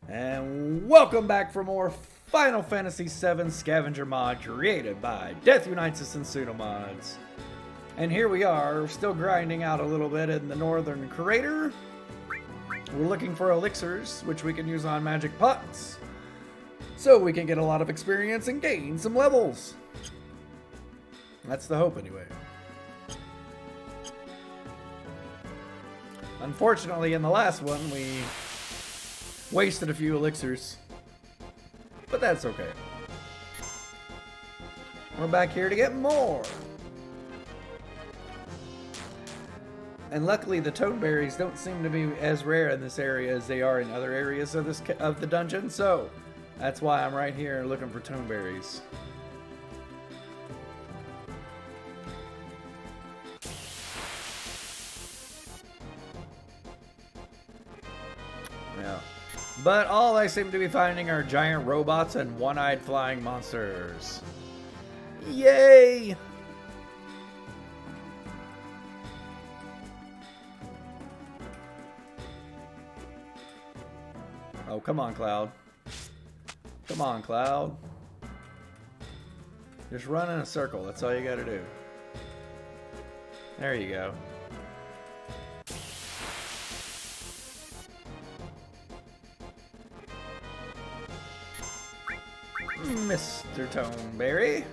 And welcome back for more Final Fantasy VII Scavenger Mod created by Death Unites Us and Pseudo Mods. And here we are, still grinding out a little bit in the Northern Crater. We're looking for elixirs, which we can use on magic pots, so we can get a lot of experience and gain some levels. That's the hope, anyway. Unfortunately, in the last one, we wasted a few elixirs, but that's okay. We're back here to get more. And luckily, the toad berries don't seem to be as rare in this area as they are in other areas of the dungeon, so that's why I'm right here looking for toad berries. Yeah. But all I seem to be finding are giant robots and one-eyed flying monsters. Yay! Oh, come on, Cloud. Come on, Cloud. Just run in a circle. That's all you gotta do. There you go. Mr. Toneberry.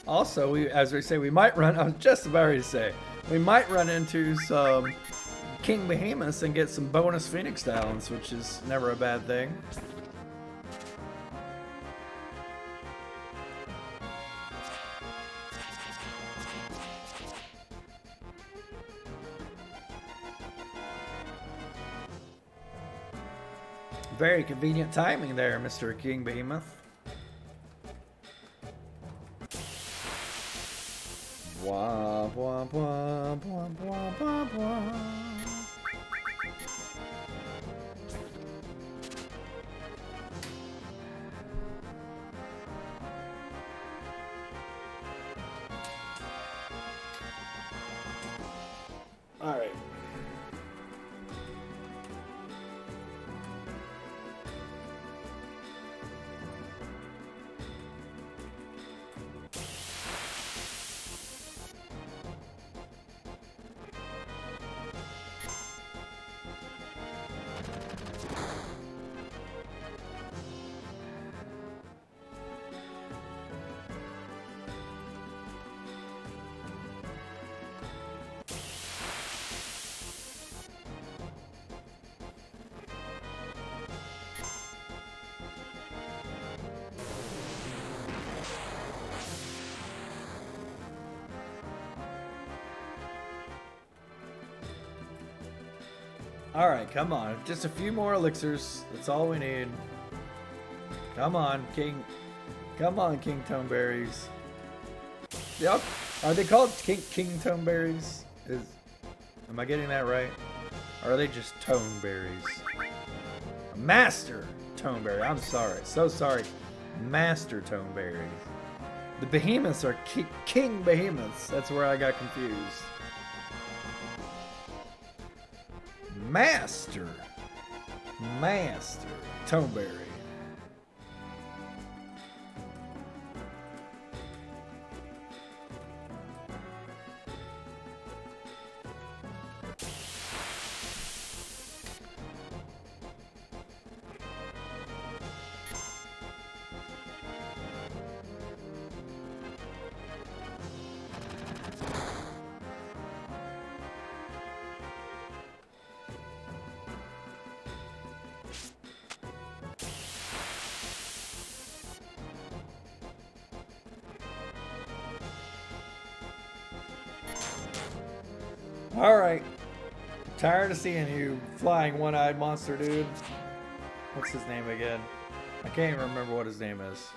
Also, as we say, we might run, I was just about ready to say, we might run into some King Behemoths and get some bonus Phoenix Talents, which is never a bad thing. Very convenient timing there, Mr. King Behemoth. Womp womp womp womp womp womp womp. All right. Alright, come on. Just a few more elixirs. That's all we need. Come on, King. Come on, King Toneberries. Yep. Are they called King Toneberries? Am I getting that right? Or are they just Toneberries? Master Toneberry. I'm sorry. So sorry. Master Toneberries. The Behemoths are King Behemoths. That's where I got confused. Master Toneberry. Alright. Tired of seeing you flying one-eyed monster, dude. What's his name again? I can't even remember what his name is.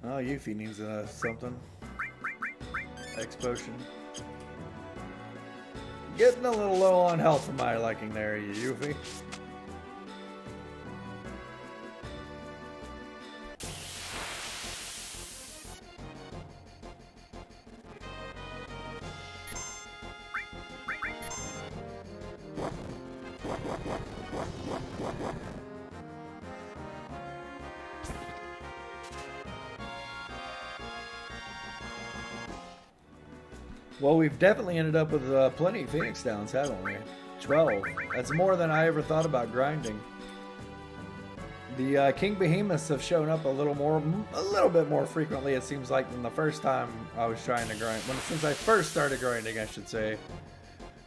Oh, Yuffie needs something. X potion. Getting a little low on health for my liking there, Yuffie. Well, we've definitely ended up with plenty of Phoenix Downs, haven't we? 12. That's more than I ever thought about grinding. The King Behemoths have shown up a little bit more frequently, it seems like, than the first time I was trying to grind. Since I first started grinding, I should say.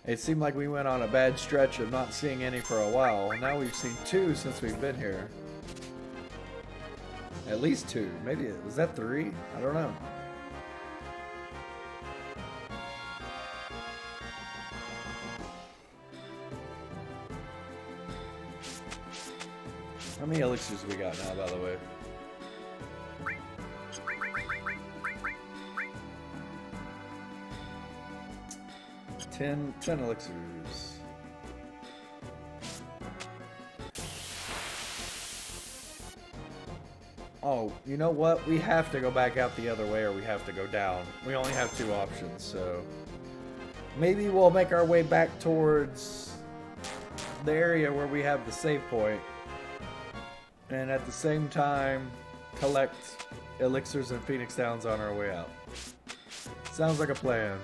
It seemed like we went on a bad stretch of not seeing any for a while. Now we've seen 2 since we've been here. At least 2. Maybe, was that 3? I don't know. How many elixirs we got now, by the way? Ten elixirs. Oh, you know what? We have to go back out the other way or we have to go down. We only have 2 options, so... Maybe we'll make our way back towards the area where we have the save point. And at the same time, collect elixirs and Phoenix Downs on our way out. Sounds like a plan.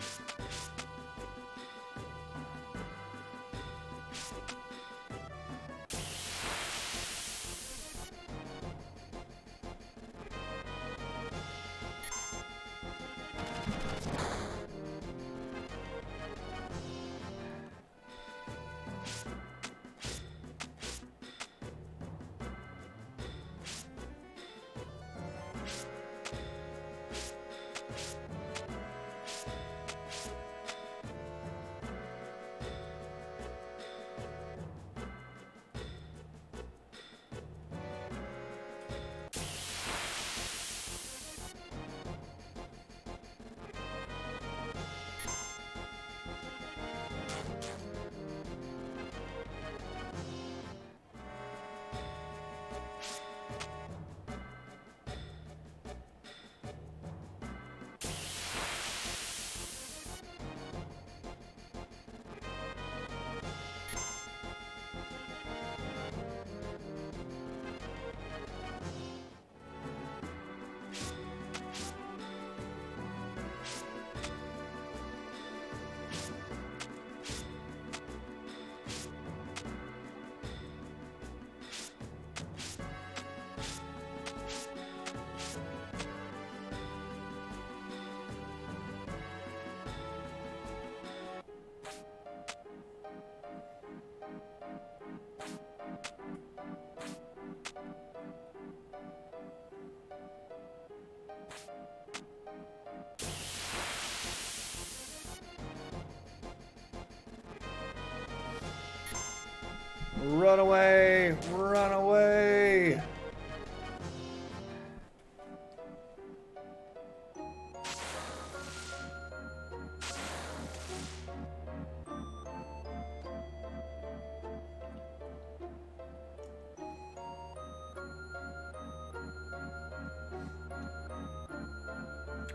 Run away! Run away!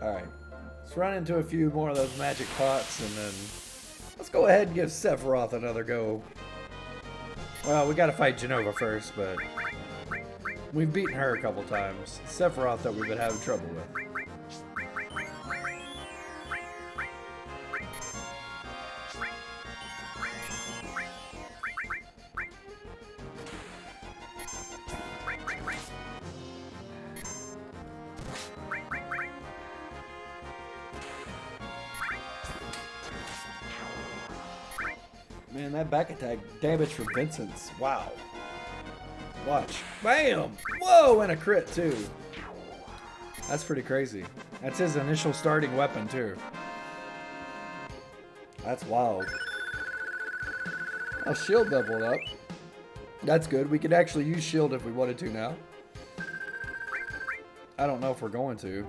Alright, let's run into a few more of those magic pots and then let's go ahead and give Sephiroth another go. Well, we gotta fight Genova first, but we've beaten her a couple times. Sephiroth that we've been having trouble with. Man, that back attack damage from Vincent's. Wow. Watch. Bam! Whoa, and a crit too. That's pretty crazy. That's his initial starting weapon too. That's wild. Oh, shield leveled up. That's good. We could actually use shield if we wanted to now. I don't know if we're going to.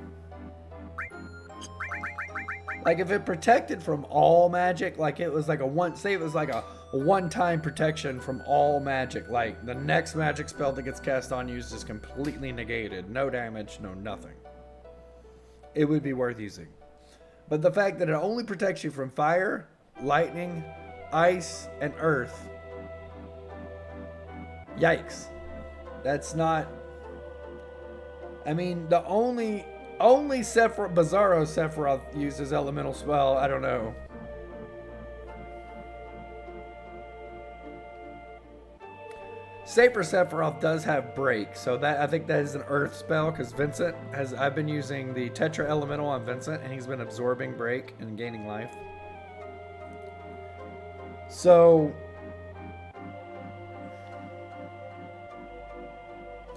Like, if it protected from all magic, like it was like say it was like a one-time protection from all magic, like the next magic spell that gets cast on you is just completely negated. No damage, no nothing. It would be worth using. But the fact that it only protects you from fire, lightning, ice, and earth. Yikes. That's not... I mean, the only Bizarro Sephiroth uses elemental spell. I don't know. Safer Sephiroth does have break, so that I think that is an earth spell because Vincent has. I've been using the Tetra Elemental on Vincent, and he's been absorbing break and gaining life. So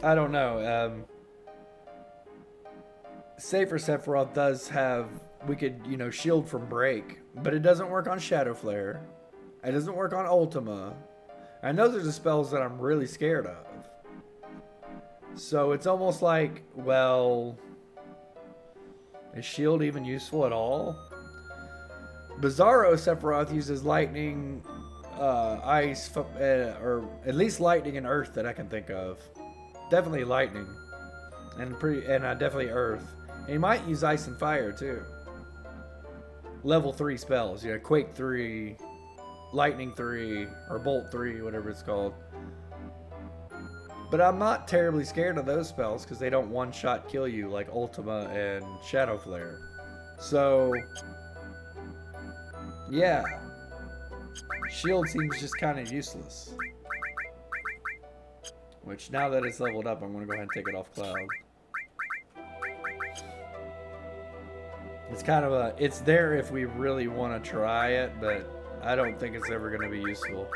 I don't know. Safer Sephiroth does have, we could, shield from break, but it doesn't work on Shadow Flare. It doesn't work on Ultima. And those are the spells that I'm really scared of. So it's almost like, well, is shield even useful at all? Bizarro Sephiroth uses lightning, ice, or at least lightning and earth that I can think of. Definitely lightning, and definitely earth. And he might use ice and fire too. Level 3 spells, Quake 3, Lightning 3, or Bolt 3, whatever it's called. But I'm not terribly scared of those spells because they don't one-shot kill you like Ultima and Shadow Flare. So, yeah. Shield seems just kind of useless. Which, now that it's leveled up, I'm going to go ahead and take it off Cloud. It's kind of it's there if we really want to try it, but I don't think it's ever going to be useful.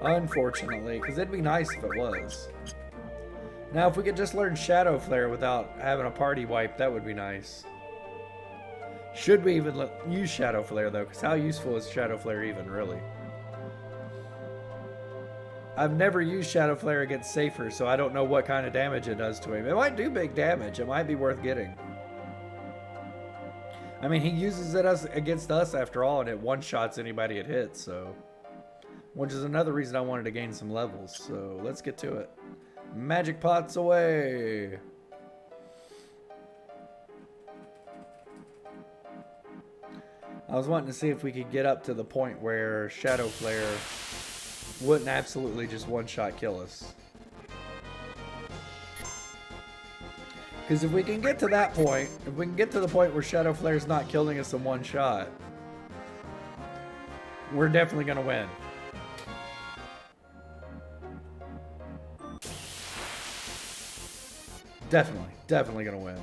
Unfortunately, because it'd be nice if it was. Now, if we could just learn Shadow Flare without having a party wipe, that would be nice. Should we even use Shadow Flare, though? Because how useful is Shadow Flare even, really? I've never used Shadow Flare against Safer, so I don't know what kind of damage it does to him. It might do big damage. It might be worth getting. I mean, he uses it against us after all, and it one-shots anybody it hits, so... Which is another reason I wanted to gain some levels, so let's get to it. Magic pots away! I was wanting to see if we could get up to the point where Shadow Flare wouldn't absolutely just one-shot kill us. Because if we can get to that point, if we can get to the point where Shadow Flare's not killing us in one shot, we're definitely going to win. Definitely going to win.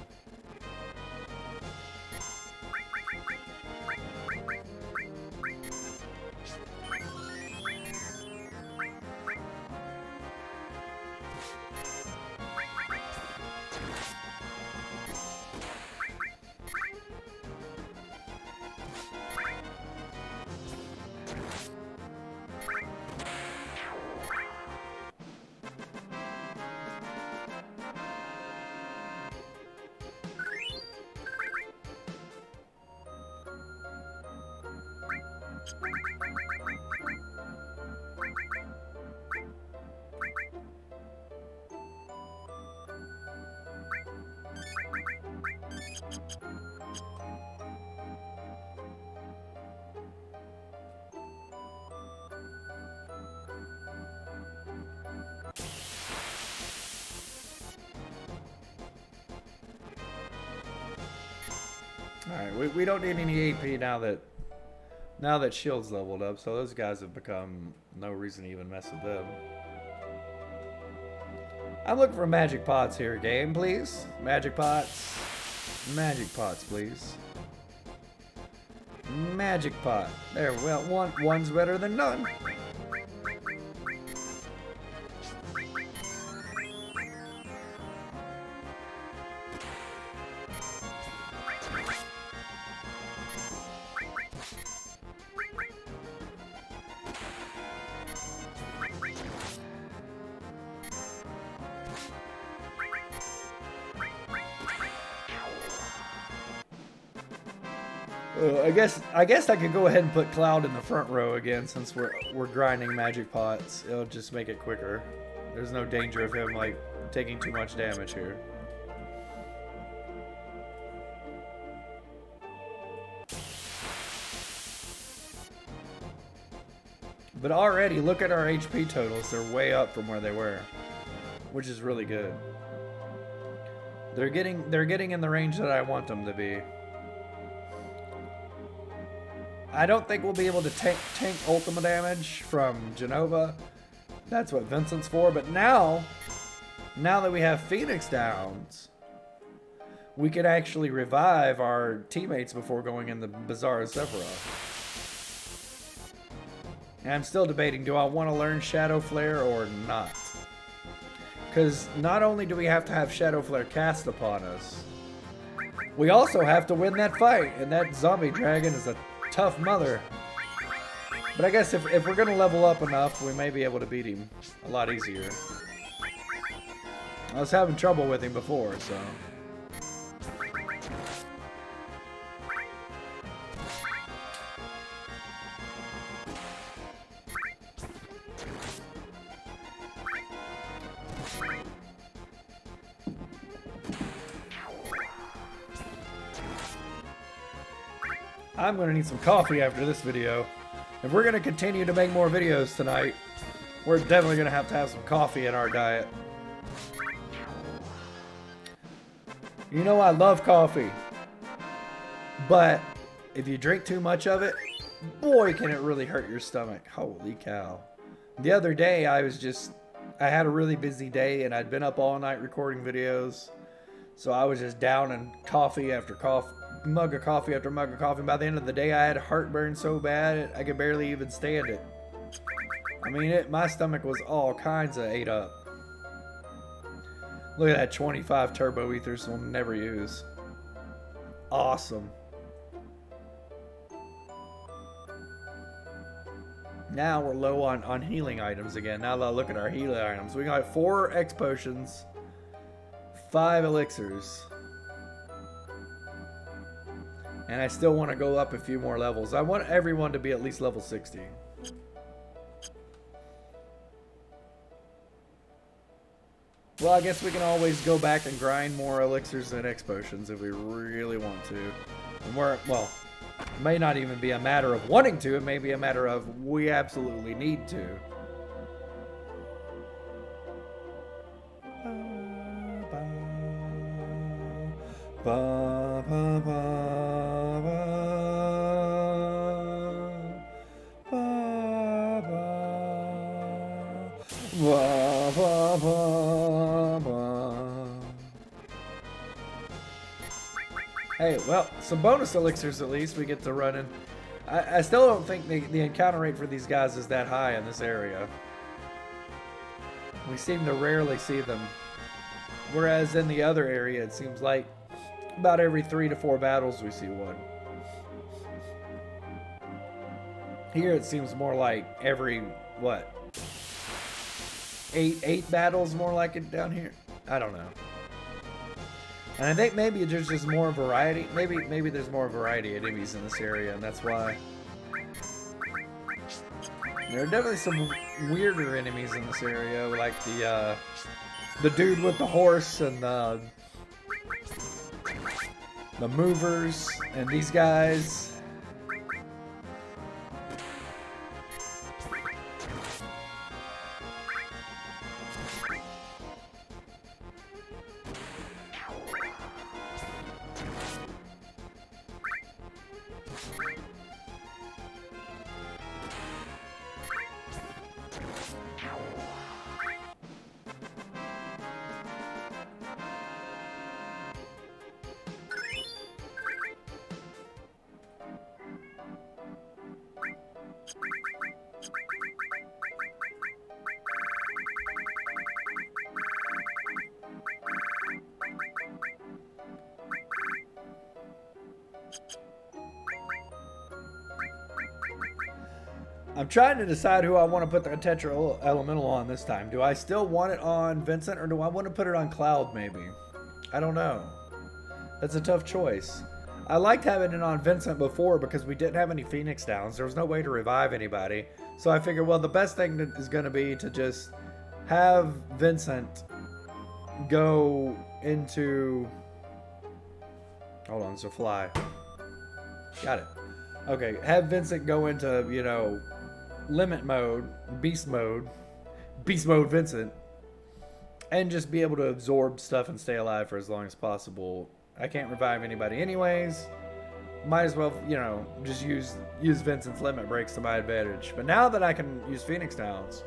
Alright, we don't need any AP now that Shield's leveled up, so those guys have become no reason to even mess with them. I'm looking for magic pots here, game, please. Magic pots. Magic pots, please. Magic pot. There, well, one's better than none. I guess I could go ahead and put Cloud in the front row again since we're grinding magic pots. It'll just make it quicker. There's no danger of him like taking too much damage here. But already look at our HP totals. They're way up from where they were, which is really good. They're getting in the range that I want them to be. I don't think we'll be able to tank ultimate damage from Genova. That's what Vincent's for. But now that we have Phoenix Downs, we can actually revive our teammates before going in the Bazaar of Sephiroth. And I'm still debating, do I want to learn Shadow Flare or not? Because not only do we have to have Shadow Flare cast upon us, we also have to win that fight. And that zombie dragon is a tough mother. But I guess if we're going to level up enough, we may be able to beat him a lot easier. I was having trouble with him before, so... I'm going to need some coffee after this video. If we're going to continue to make more videos tonight, we're definitely going to have some coffee in our diet. You know I love coffee. But if you drink too much of it, boy can it really hurt your stomach. Holy cow. The other day I had a really busy day and I'd been up all night recording videos. So I was just downing coffee after coffee. Mug of coffee after mug of coffee. By the end of the day, I had heartburn so bad I could barely even stand it. I mean, my stomach was all kinds of ate up. Look at that 25 turbo ethers we'll never use. Awesome. Now we're low on healing items again. Now that I look at our healing items, we got 4 X potions, 5 elixirs. And I still want to go up a few more levels. I want everyone to be at least level 60. Well, I guess we can always go back and grind more elixirs and X potions if we really want to. And well, it may not even be a matter of wanting to. It may be a matter of we absolutely need to. Ba, ba, ba. Ba, ba, ba, ba. Hey, well, some bonus elixirs at least we get to run in. I still don't think the encounter rate for these guys is that high in this area. We seem to rarely see them. Whereas in the other area, it seems like about every 3 to 4 battles we see one. Here it seems more like every, what? 8 battles more like it down here? I don't know. And I think maybe there's just more variety. Maybe there's more variety of enemies in this area, and that's why. There are definitely some weirder enemies in this area, like the dude with the horse and the movers and these guys. I'm trying to decide who I want to put the Tetra Elemental on this time. Do I still want it on Vincent, or do I want to put it on Cloud maybe? I don't know. That's a tough choice. I liked having it on Vincent before because we didn't have any Phoenix downs. There was no way to revive anybody. So I figured, well, the best thing is going to be to just have Vincent go into... Hold on, it's a fly. Got it. Okay, have Vincent go into, you know, limit mode, beast mode Vincent, and just be able to absorb stuff and stay alive for as long as possible. I can't revive anybody anyways. Might as well, you know, just use Vincent's limit breaks to my advantage. But now that I can use Phoenix Downs,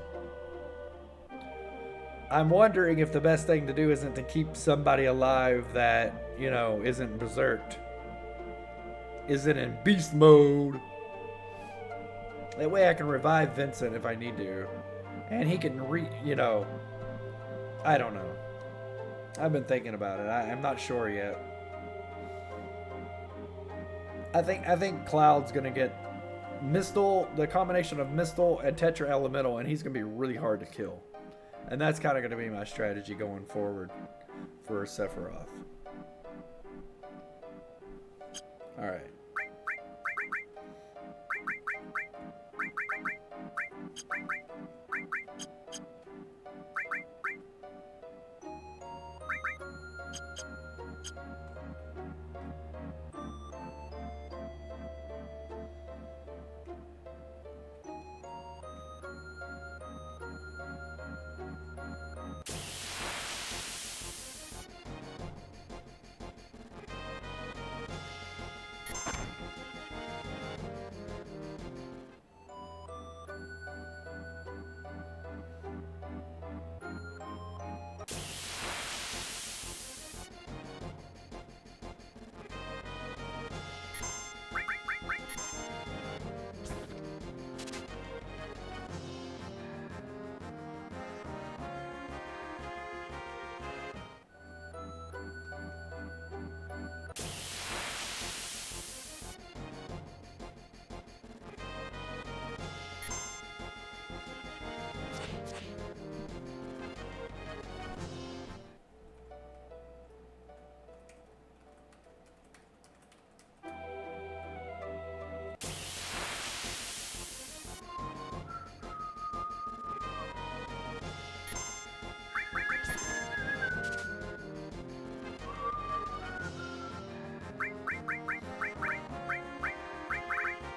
I'm wondering if the best thing to do isn't to keep somebody alive that, you know, isn't berserked. Isn't in beast mode. That way I can revive Vincent if I need to. And he can you know, I don't know. I've been thinking about it. I'm not sure yet. I think Cloud's gonna get Mistle, the combination of Mistle and Tetra Elemental, and he's gonna be really hard to kill. And that's kind of gonna be my strategy going forward for Sephiroth. All right.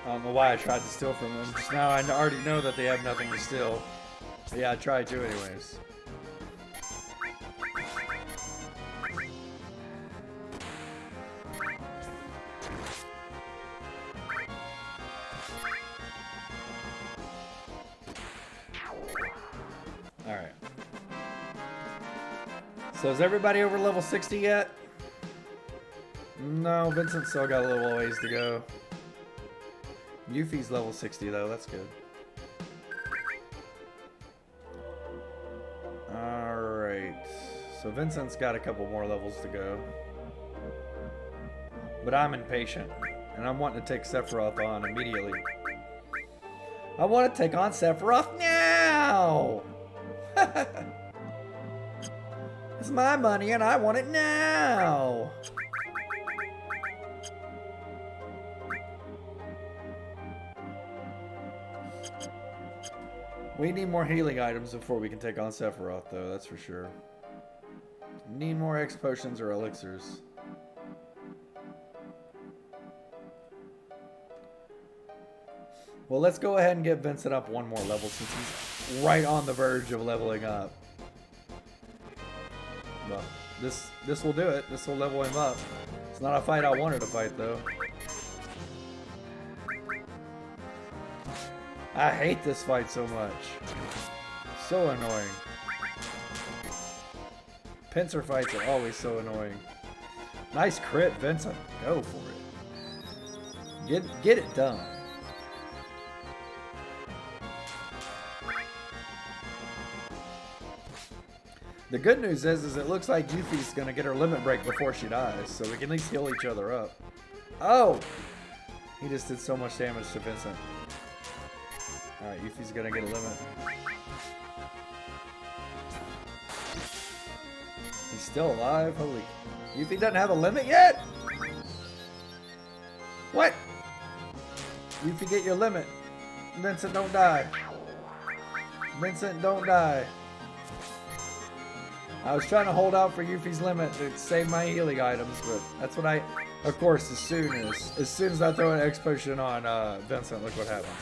I don't know why I tried to steal from them. Just now I already know that they have nothing to steal. But yeah, I tried to anyways. Alright. So is everybody over level 60 yet? No, Vincent's still got a little ways to go. Yuffie's level 60 though, that's good. Alright. So Vincent's got a couple more levels to go. But I'm impatient. And I'm wanting to take Sephiroth on immediately. I want to take on Sephiroth now! It's my money and I want it now! We need more healing items before we can take on Sephiroth, though, that's for sure. Need more X potions or elixirs. Well, let's go ahead and get Vincent up one more level since he's right on the verge of leveling up. Well, this will do it. This will level him up. It's not a fight I wanted to fight, though. I hate this fight so much. So annoying. Pincer fights are always so annoying. Nice crit, Vincent. Go for it. Get it done. The good news is it looks like Yuffie's gonna get her limit break before she dies, so we can at least heal each other up. Oh! He just did so much damage to Vincent. Alright, Yuffie's gonna get a limit. He's still alive? Holy... Yuffie doesn't have a limit yet? What? You forget your limit. Vincent, don't die. Vincent, don't die. I was trying to hold out for Yuffie's limit to save my healing items, but that's what I... Of course, as soon as I throw an X potion on Vincent, look what happens.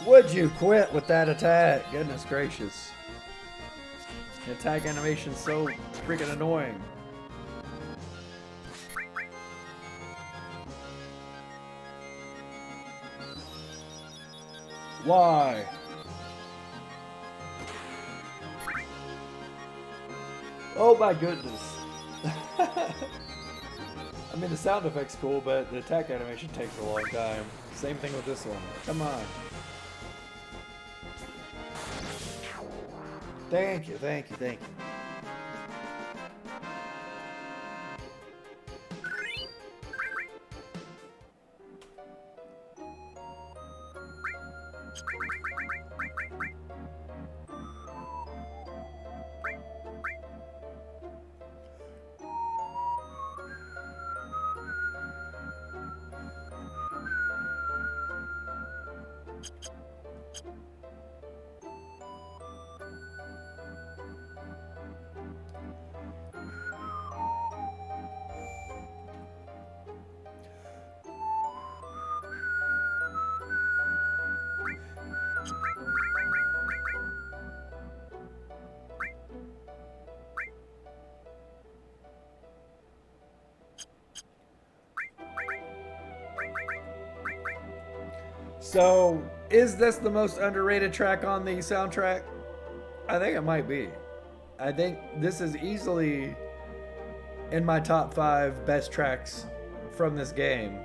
Would you quit with that attack? Goodness gracious. The attack animation's so freaking annoying. Why? Oh my goodness. I mean, the sound effect's cool, but the attack animation takes a long time. Same thing with this one. Come on. Thank you, thank you, thank you. So, is this the most underrated track on the soundtrack? I think it might be. I think this is easily in my top 5 best tracks from this game.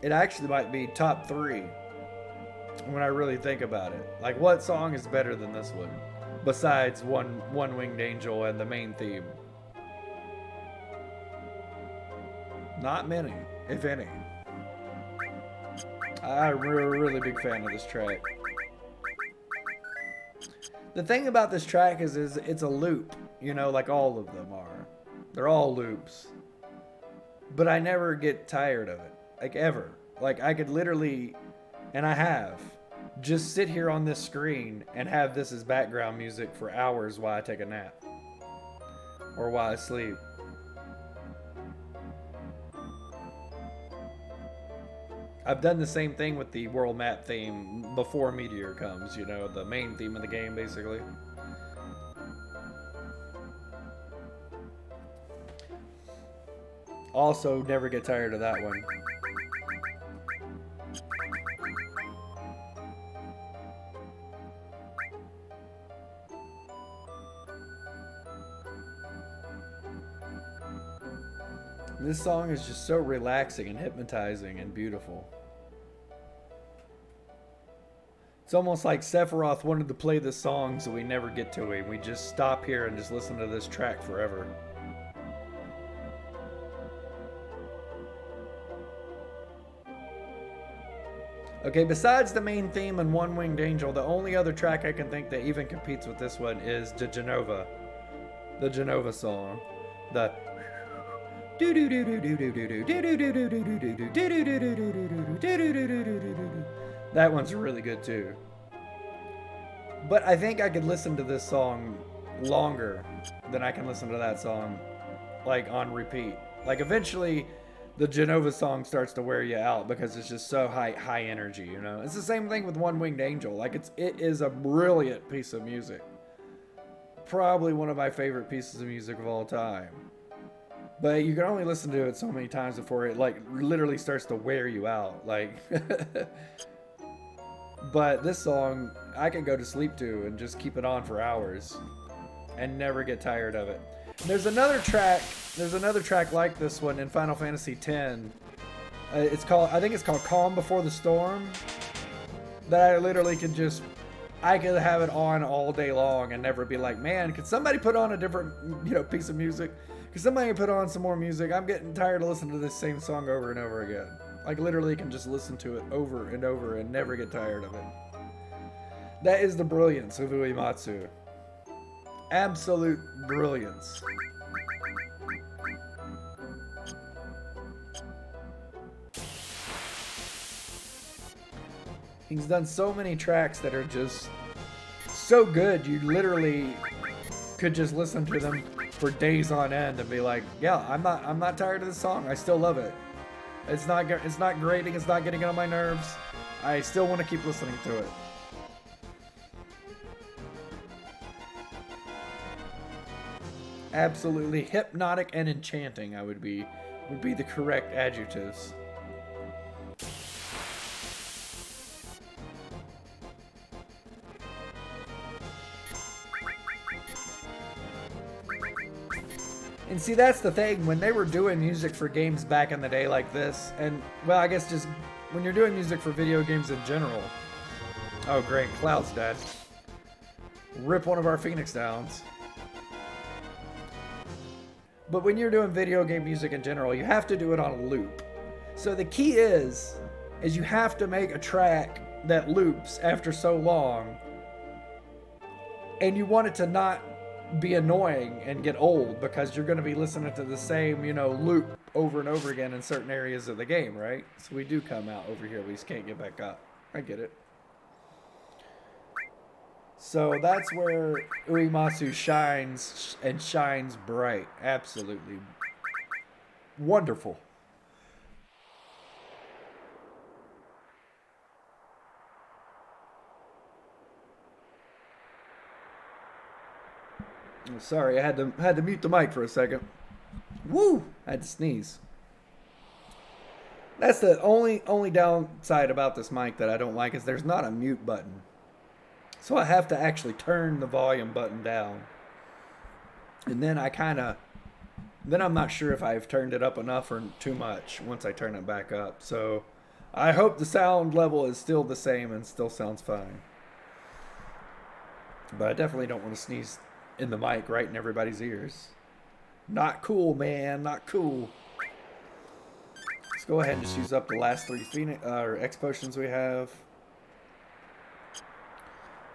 It actually might be top 3 when I really think about it. Like, what song is better than this one? Besides One Winged Angel and the main theme. Not many, if any. I'm a really big fan of this track. The thing about this track is it's a loop, you know, like all of them are. They're all loops. But I never get tired of it, like ever. Like I could literally, and I have, just sit here on this screen and have this as background music for hours while I take a nap. Or while I sleep. I've done the same thing with the world map theme before Meteor comes, you know, the main theme of the game, basically. Also, never get tired of that one. This song is just so relaxing and hypnotizing and beautiful. It's almost like Sephiroth wanted to play this song so we never get to it. We just stop here and just listen to this track forever. Okay, besides the main theme and One Winged Angel, the only other track I can think that even competes with this one is the Genova song. The that one's really good too. But I think I could listen to this song longer than I can listen to that song, like on repeat. Like eventually the Genova song starts to wear you out because it's just so high energy, you know. It's the same thing with One Winged Angel. Like it is a brilliant piece of music. Probably one of my favorite pieces of music of all time. But you can only listen to it so many times before it like literally starts to wear you out. Like, but this song I can go to sleep to and just keep it on for hours and never get tired of it. There's another track like this one in Final Fantasy X. I think it's called Calm Before the Storm. That I literally could have it on all day long and never be like, man, could somebody put on a different, piece of music? Could somebody put on some more music? I'm getting tired of listening to this same song over and over again. Like literally can just listen to it over and over and never get tired of it. That is the brilliance of Uematsu. Absolute brilliance. He's done so many tracks that are just so good, you literally could just listen to them for days on end and be like, yeah, I'm not tired of this song. I still love it. It's not grating, it's not getting on my nerves. I still want to keep listening to it. Absolutely hypnotic and enchanting, would be the correct adjectives. And see, that's the thing, when they were doing music for games back in the day like this, and, well, I guess just when you're doing music for video games in general. Oh, great, Cloud's dead. Rip one of our Phoenix Downs. But when you're doing video game music in general, you have to do it on a loop. So the key is you have to make a track that loops after so long, and you want it to not be annoying and get old because you're going to be listening to the same, loop over and over again in certain areas of the game, right? So we do come out over here. We just can't get back up. I get it. So that's where Uematsu shines and shines bright. Absolutely wonderful. Sorry, I had to mute the mic for a second. Woo! I had to sneeze. That's the only downside about this mic that I don't like is there's not a mute button. So I have to actually turn the volume button down. And then I'm not sure if I've turned it up enough or too much once I turn it back up. So I hope the sound level is still the same and still sounds fine. But I definitely don't want to sneeze in the mic right in everybody's ears. Not cool, man. Not cool. Let's go ahead and just use up the last 3 X potions we have.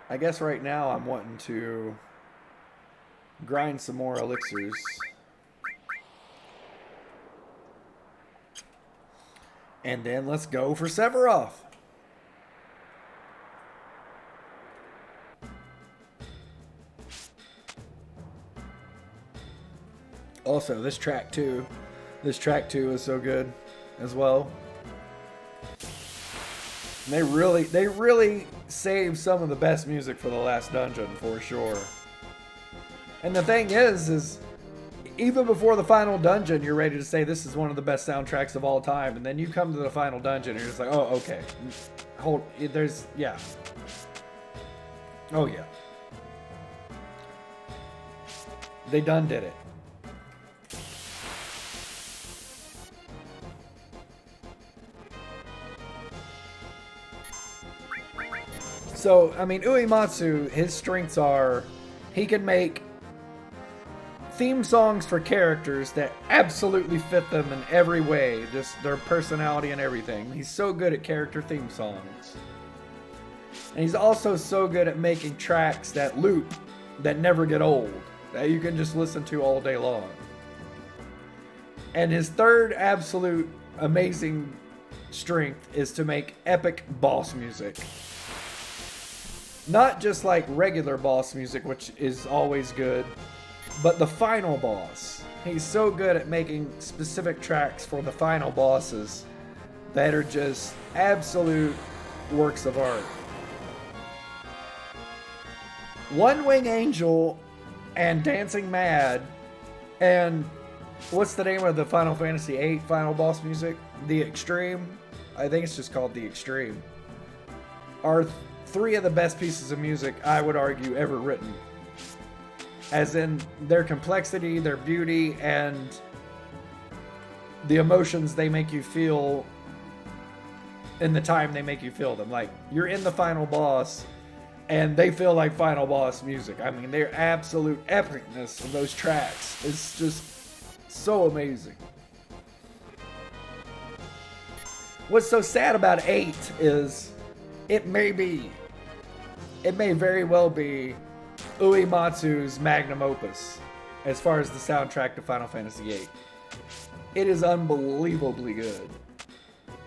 I guess right now I'm wanting to grind some more elixirs. And then let's go for Sephiroth. Also, this track too is so good as well. And they really saved some of the best music for the last dungeon for sure. And the thing is even before the final dungeon, you're ready to say this is one of the best soundtracks of all time, and then you come to the final dungeon and you're just like, oh, okay. Yeah. Oh yeah. They done did it. So, I mean, Uematsu, his strengths are he can make theme songs for characters that absolutely fit them in every way, just their personality and everything. He's so good at character theme songs. And he's also so good at making tracks that loop, that never get old, that you can just listen to all day long. And his third absolute amazing strength is to make epic boss music. Not just like regular boss music, which is always good, but the final boss. He's so good at making specific tracks for the final bosses that are just absolute works of art. One Wing Angel and Dancing Mad and what's the name of the Final Fantasy VIII final boss music? The Extreme? I think it's just called The Extreme. Are three of the best pieces of music, I would argue, ever written. As in their complexity, their beauty, and the emotions they make you feel in the time they make you feel them. Like, you're in the final boss, and they feel like final boss music. I mean, their absolute epicness of those tracks is just so amazing. What's so sad about 8 is it may very well be Uematsu's magnum opus as far as the soundtrack to Final Fantasy VIII. It is unbelievably good.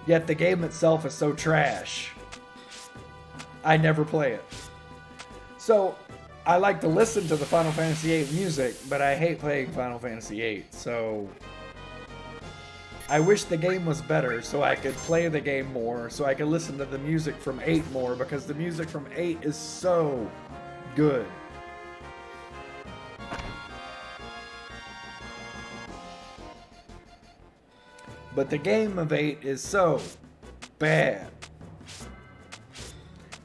Yet the game itself is so trash. I never play it. So, I like to listen to the Final Fantasy VIII music, but I hate playing Final Fantasy VIII, so I wish the game was better so I could play the game more, so I could listen to the music from 8 more, because the music from 8 is so good. But the game of 8 is so bad.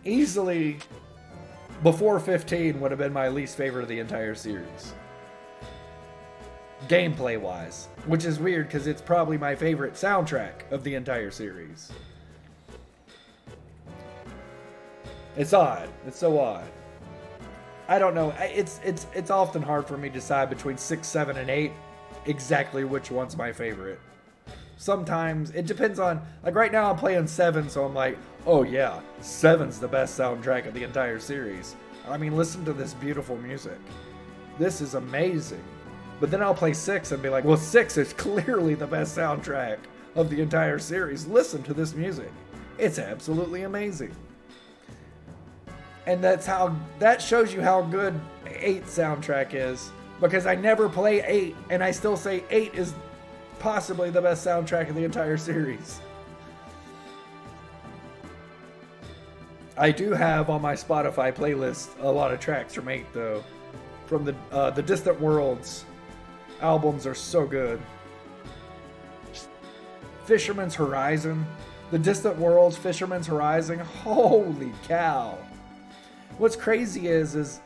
Easily, before 15 would have been my least favorite of the entire series. Gameplay wise. Which is weird because it's probably my favorite soundtrack of the entire series. It's odd. It's so odd. I don't know. It's often hard for me to decide between 6, 7, and 8 exactly which one's my favorite. Sometimes it depends on, like right now I'm playing 7, so I'm like, oh yeah, 7's the best soundtrack of the entire series. I mean, listen to this beautiful music. This is amazing. But then I'll play 6 and be like, well, 6 is clearly the best soundtrack of the entire series. Listen to this music. It's absolutely amazing. And that shows you how good 8 soundtrack is, because I never play 8 and I still say 8 is possibly the best soundtrack of the entire series. I do have on my Spotify playlist a lot of tracks from 8 though. From the Distant Worlds albums are so good. Fisherman's Horizon. The Distant Worlds, Fisherman's Horizon. Holy cow. What's crazy is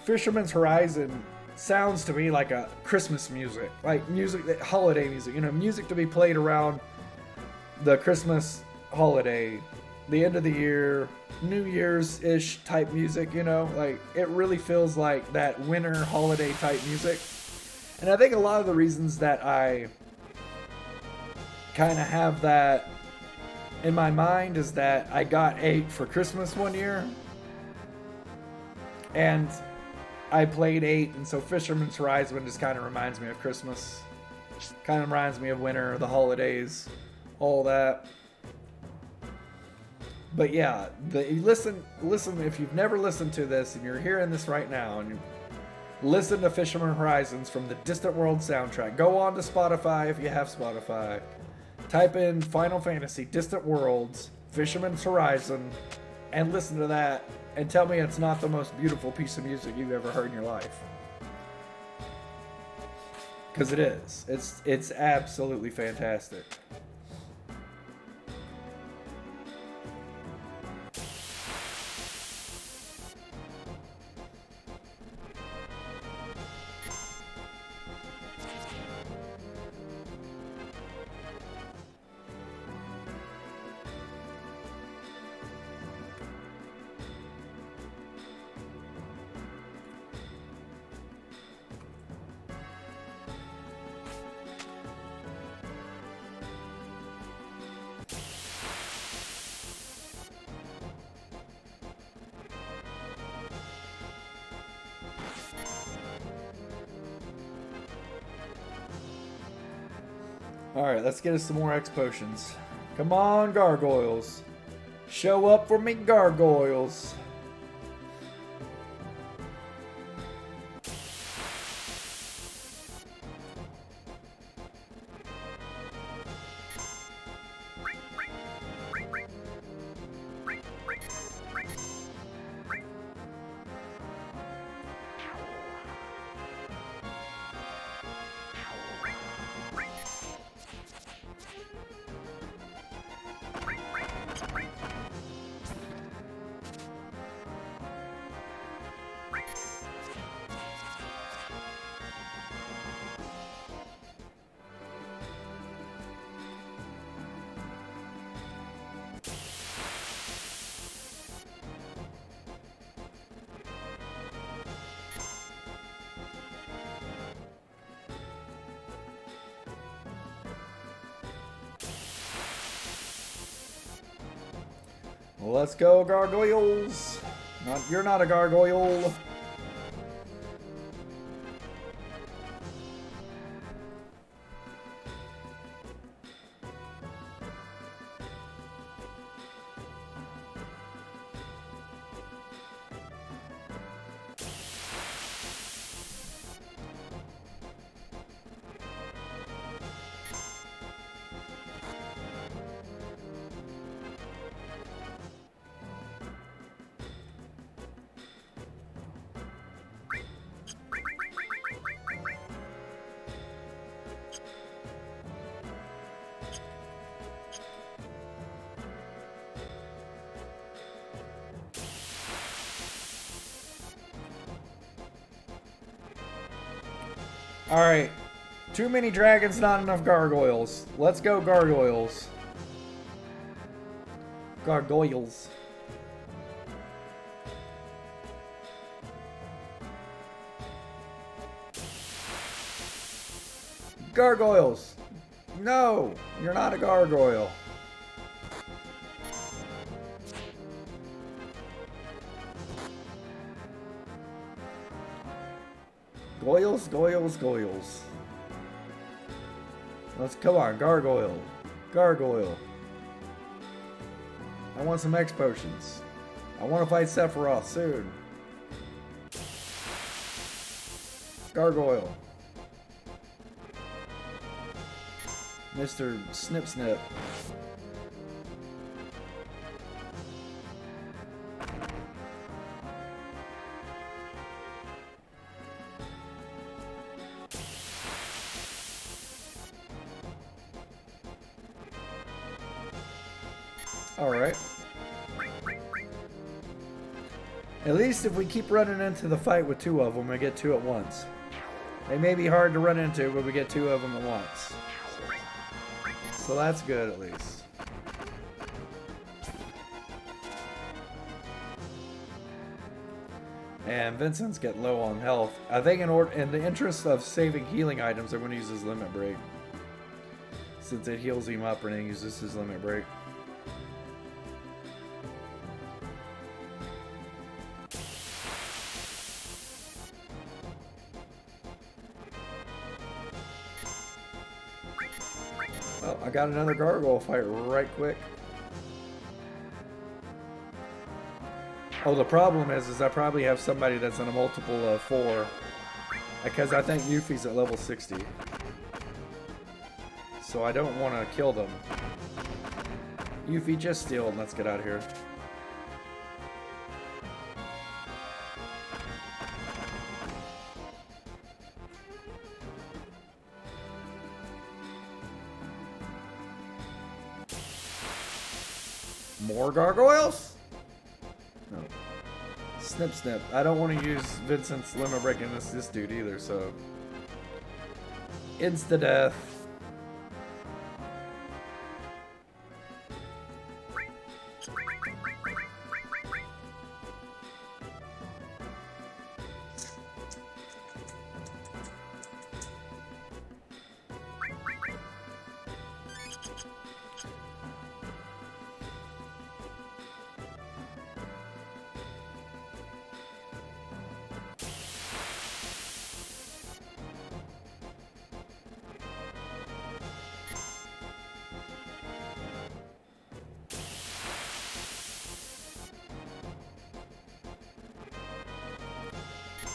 Fisherman's Horizon sounds to me like a Christmas music, like music, holiday music, music to be played around the Christmas holiday, the end of the year, New Year's-ish type music, like it really feels like that winter holiday type music. And I think a lot of the reasons that I kind of have that in my mind is that I got 8 for Christmas one year, and I played 8, and so Fisherman's Horizon just kind of reminds me of Christmas. Kind of reminds me of winter, the holidays, all that. But yeah, listen, if you've never listened to this, and you're hearing this right now, and you listen to Fisherman Horizons from the Distant World soundtrack, go on to Spotify if you have Spotify. Type in Final Fantasy Distant Worlds, Fisherman's Horizon, and listen to that, and tell me it's not the most beautiful piece of music you've ever heard in your life. Because it is. It's absolutely fantastic. Alright, let's get us some more X potions. Come on, gargoyles. Show up for me, gargoyles. Let's go, gargoyles. You're not a gargoyle. Alright. Too many dragons, not enough gargoyles. Let's go, gargoyles. Gargoyles. Gargoyles. No, you're not a gargoyle. Goyles, goyles, goyles. Let's come on, gargoyle. Gargoyle. I want some X potions. I want to fight Sephiroth soon. Gargoyle. Mr. Snip Snip. Alright. At least if we keep running into the fight with two of them, we get two at once. They may be hard to run into, but we get two of them at once. So that's good at least. And Vincent's getting low on health. I think in the interest of saving healing items, I'm going to use his limit break. Since it heals him up and he uses his limit break. Oh, I got another gargoyle fight right quick. Oh, the problem is I probably have somebody that's in a multiple of 4. Because I think Yuffie's at level 60. So I don't want to kill them. Yuffie, just steal and let's get out of here. More gargoyles? No. Snip snip. I don't want to use Vincent's limit break in this dude either, so. Insta death.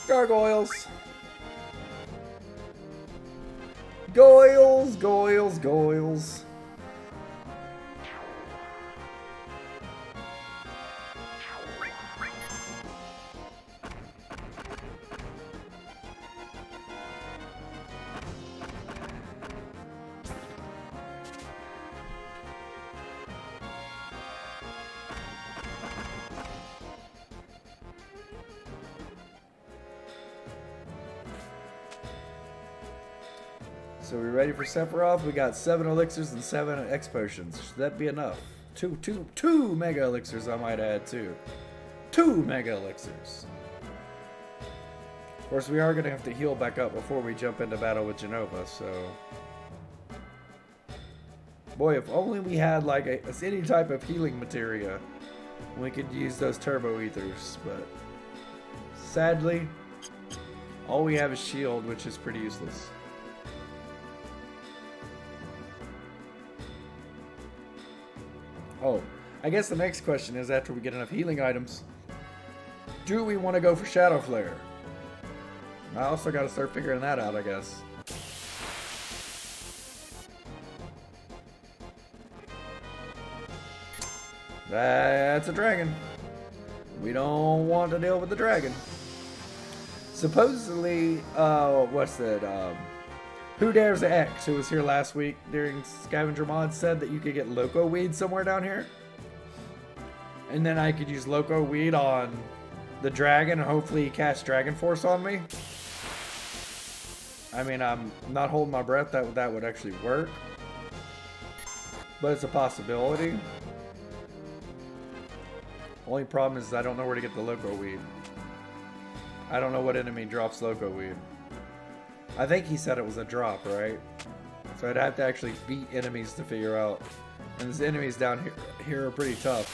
Gargoyles. Goyles, goyles, goyles. So we ready for Sephiroth? We got 7 elixirs and 7 X potions. Should that be enough? Two mega elixirs I might add too. 2 mega elixirs. Of course we are gonna have to heal back up before we jump into battle with Genova, so. Boy, if only we had like any type of healing materia We could use those turbo ethers, but sadly, all we have is shield, which is pretty useless. Oh, I guess the next question is, after we get enough healing items, do we want to go for Shadow Flare? I also got to start figuring that out, I guess. That's a dragon. We don't want to deal with the dragon. Supposedly, what's that? Who Dares the X, who was here last week during Scavenger Mod, said that you could get Loco Weed somewhere down here. And then I could use Loco Weed on the dragon and hopefully cast Dragon Force on me. I mean, I'm not holding my breath that would actually work. But it's a possibility. Only problem is I don't know where to get the Loco Weed. I don't know what enemy drops Loco Weed. I think he said it was a drop, right? So I'd have to actually beat enemies to figure out. And these enemies down here are pretty tough.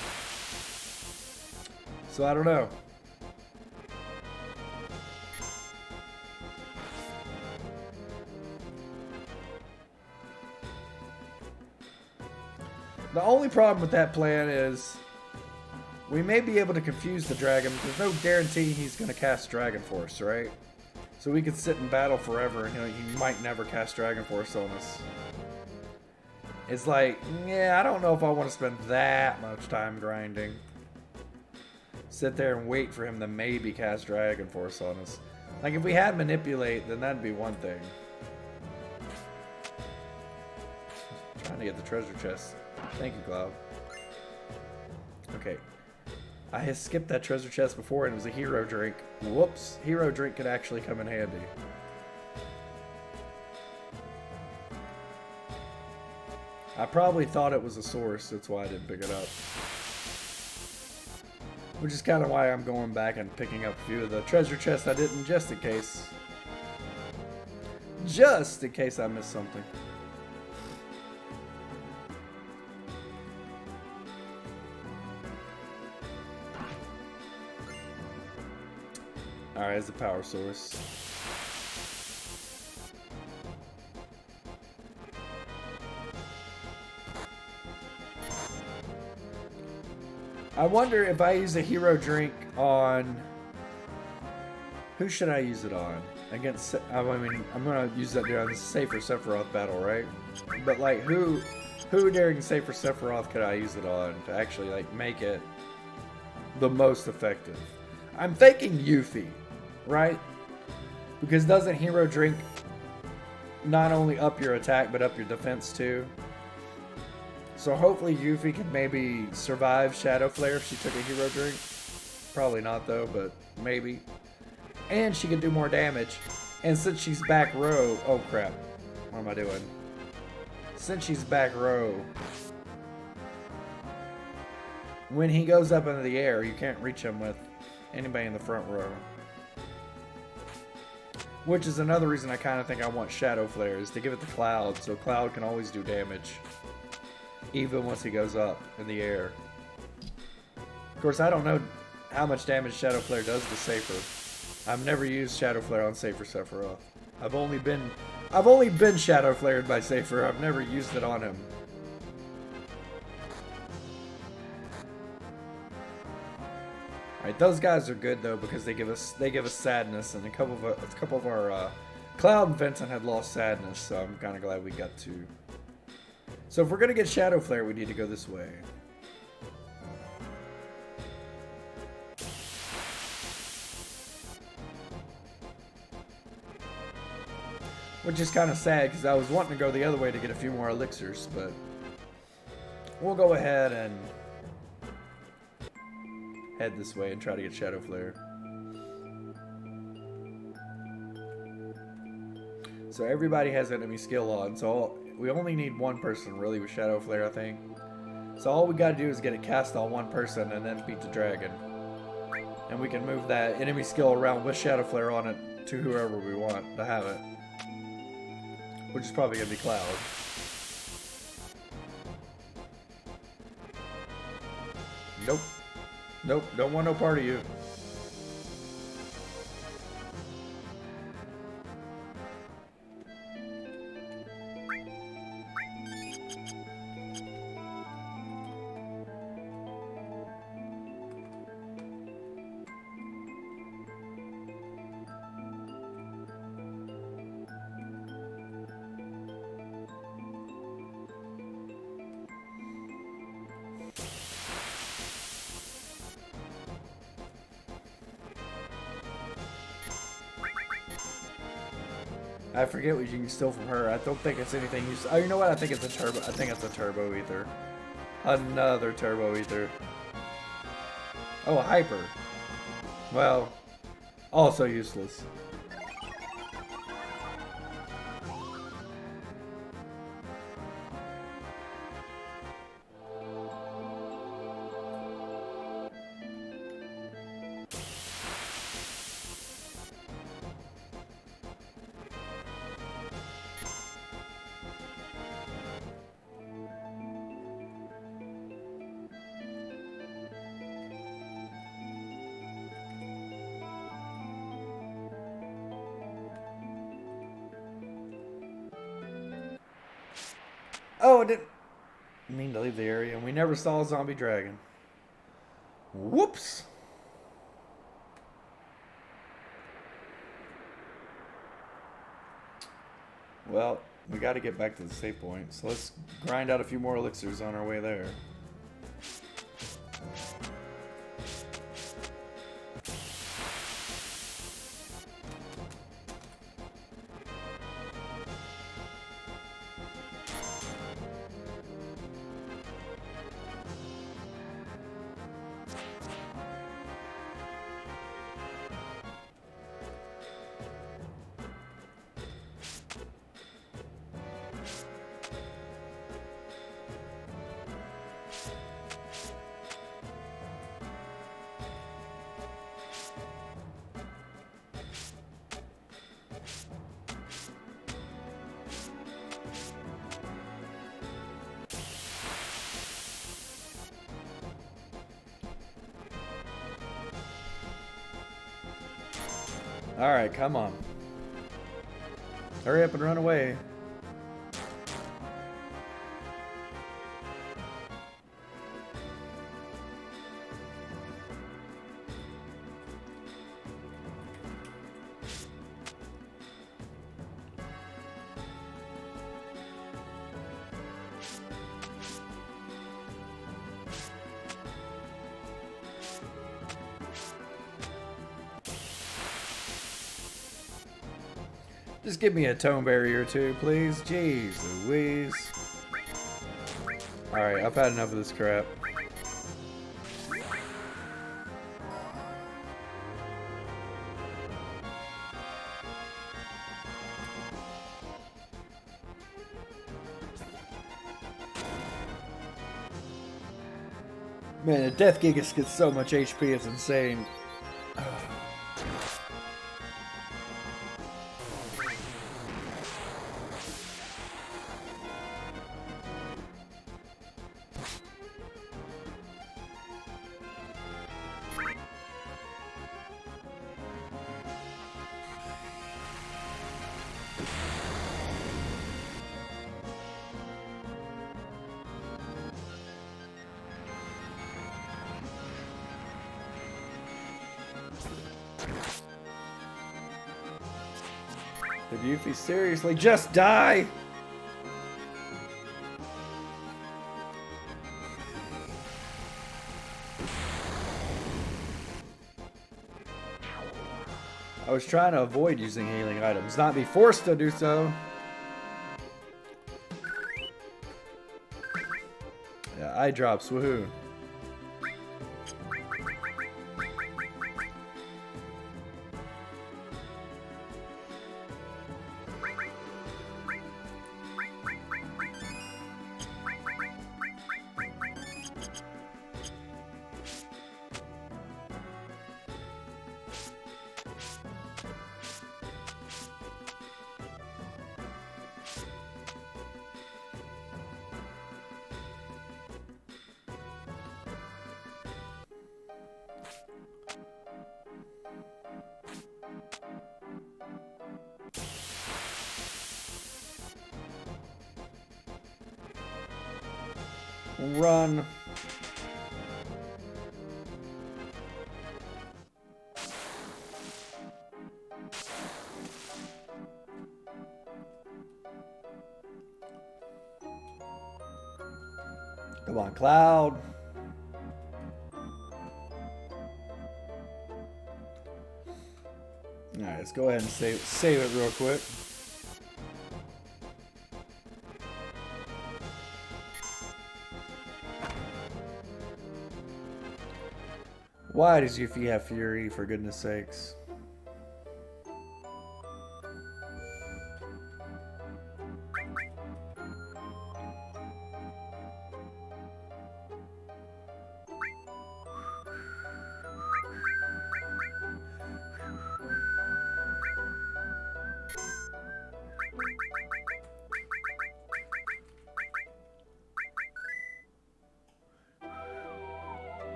So I don't know. The only problem with that plan is we may be able to confuse the dragon, but there's no guarantee he's going to cast Dragon Force, right? So we could sit in battle forever and he might never cast Dragon Force on us. It's like, yeah, I don't know if I want to spend that much time grinding. Sit there and wait for him to maybe cast Dragon Force on us. Like, if we had Manipulate, then that'd be one thing. Trying to get the treasure chest. Thank you, Cloud. Okay. I skipped that treasure chest before and it was a hero drink. Whoops. Hero drink could actually come in handy. I probably thought it was a source. That's why I didn't pick it up. Which is kind of why I'm going back and picking up a few of the treasure chests I didn't, just in case. Just in case I missed something. Alright, it's a power source. I wonder if I use a hero drink on... Who should I use it on? Against... I mean, I'm going to use that during the Safer Sephiroth battle, right? But, like, who during Safer Sephiroth could I use it on to actually, like, make it the most effective? I'm thinking Yuffie, right? Because doesn't hero drink not only up your attack, but up your defense, too? So hopefully Yuffie could maybe survive Shadow Flare if she took a hero drink. Probably not though, but maybe. And she can do more damage. And since she's back row... Oh crap. What am I doing? Since she's back row... When he goes up into the air, you can't reach him with anybody in the front row. Which is another reason I kind of think I want Shadow Flare, is to give it to Cloud, so Cloud can always do damage. Even once he goes up in the air. Of course, I don't know how much damage Shadow Flare does to Safer. I've never used Shadow Flare on Safer Sephiroth. I've only been Shadow Flared by Safer. I've never used it on him. Alright, those guys are good though because they give us sadness, and a couple of our Cloud and Vincent had lost sadness, so I'm kind of glad we got to. So if we're going to get Shadow Flare, we need to go this way. Which is kind of sad, because I was wanting to go the other way to get a few more elixirs, but we'll go ahead and head this way and try to get Shadow Flare. So everybody has enemy skill on, so we only need one person really with Shadow Flare, I think. So all we gotta do is get it cast on one person and then beat the dragon. And we can move that enemy skill around with Shadow Flare on it to whoever we want to have it. Which is probably gonna be Cloud. Nope. Nope, don't want no part of you. I forget what you can steal from her. I don't think it's anything you... Oh, you know what? I think it's a turbo. I think it's a turbo ether. Another turbo ether. Oh, a hyper. Well, also useless. Oh, I didn't mean to leave the area, and we never saw a zombie dragon. Whoops! Well, we got to get back to the save point, so let's grind out a few more elixirs on our way there. Alright, come on. Hurry up and run away. Just give me a tone barrier or two, please. Jeez Louise. Alright, I've had enough of this crap. Man, a Death Gigas gets so much HP, it's insane. Did Yuffie seriously just die? I was trying to avoid using healing items, not be forced to do so. Yeah, eye drops, woohoo. Run. Come on, Cloud. Alright, let's go ahead and save it real quick. Why does Yuffie have Fury, for goodness sakes?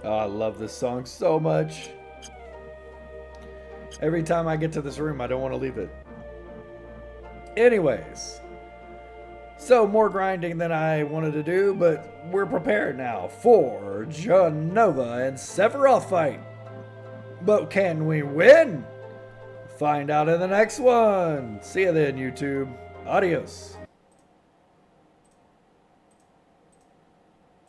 Oh, I love this song so much. Every time I get to this room, I don't want to leave it. Anyways, so more grinding than I wanted to do, but we're prepared now for Jenova and Sephiroth fight. But can we win? Find out in the next one. See you then, YouTube. Adios.